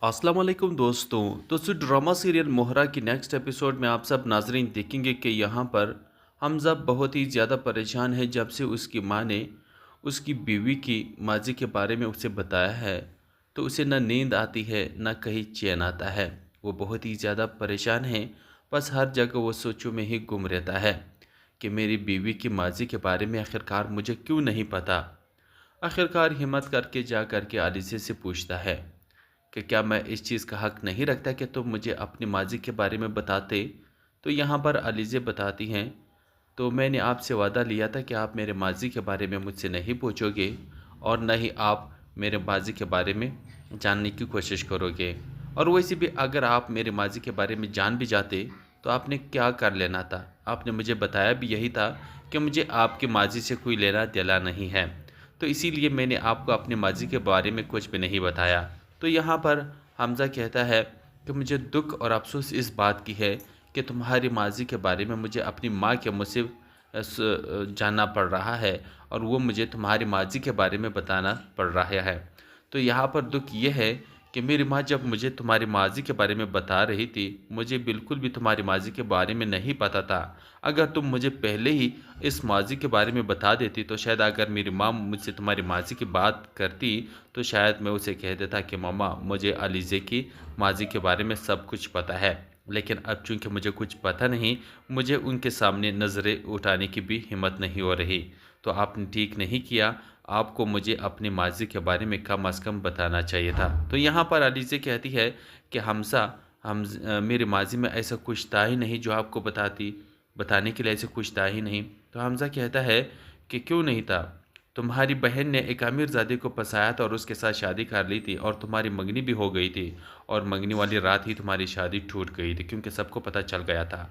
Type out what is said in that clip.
अस्सलाम वालेकुम दोस्तों ड्रामा सीरियल मोहरा की नेक्स्ट एपिसोड में आप सब नाजरीन देखेंगे कि यहाँ पर हमज़ा बहुत ही ज़्यादा परेशान है जब से उसकी माँ ने उसकी बीवी की माजी के बारे में उसे बताया है। तो उसे न नींद आती है न कहीं चैन आता है। वो बहुत ही ज़्यादा परेशान है। बस हर जगह वो सोचों में ही गुम रहता है कि मेरी बीवी की माजी के बारे में आखिरकार मुझे क्यों नहीं पता। आखिरकार हिम्मत करके जा करके आलिज़ा से पूछता है कि क्या मैं इस चीज़ का हक़ नहीं रखता कि तुम मुझे अपनी माज़ी के बारे में बताते। तो यहाँ पर अलीज़ा बताती हैं, तो मैंने आपसे वादा लिया था कि आप मेरे माज़ी के बारे में मुझसे नहीं पूछोगे और न ही आप मेरे माज़ी के बारे में जानने की कोशिश करोगे। और वैसे भी अगर आप मेरे माज़ी के बारे में जान भी जाते तो आपने क्या कर लेना था। आपने मुझे बताया भी यही था कि मुझे आपकी माज़ी से कोई लेना देना नहीं है। तो इसीलिए मैंने आपको अपनी माज़ी के बारे में कुछ भी नहीं बताया। तो यहाँ पर हमज़ा कहता है कि मुझे दुख और अफसोस इस बात की है कि तुम्हारी माज़ी के बारे में मुझे अपनी माँ के मुँह से जानना पड़ रहा है और वो मुझे तुम्हारी माज़ी के बारे में बताना पड़ रहा है। तो यहाँ पर दुख ये है कि मेरी माँ जब मुझे तुम्हारी माज़ी के बारे में बता रही थी, मुझे बिल्कुल भी तुम्हारी माज़ी के बारे में नहीं पता था। अगर तुम मुझे पहले ही इस माज़ी के बारे में बता देती तो शायद अगर मेरी माँ मुझसे तुम्हारी माज़ी की बात करती तो शायद मैं उसे कह देता कि मम्मा मुझे अलीज़ा की माज़ी के बारे में सब कुछ पता है। लेकिन अब चूँकि मुझे कुछ पता नहीं, मुझे उनके सामने नज़रें उठाने की भी हिम्मत नहीं हो रही। तो आपने ठीक नहीं किया, आपको मुझे अपनी माज़ी के बारे में कम अज़ कम बताना चाहिए था। तो यहाँ पर अलीज़ा कहती है कि मेरी माज़ी में ऐसा कुछ था ही नहीं जो आपको बताने के लिए ऐसा कुछ था ही नहीं। तो हमज़ा कहता है कि क्यों नहीं था? तुम्हारी बहन ने एक अमीरज़ादे को फँसाया था और उसके साथ शादी कर ली थी और तुम्हारी मंगनी भी हो गई थी और मंगनी वाली रात ही तुम्हारी शादी टूट गई थी क्योंकि सबको पता चल गया था।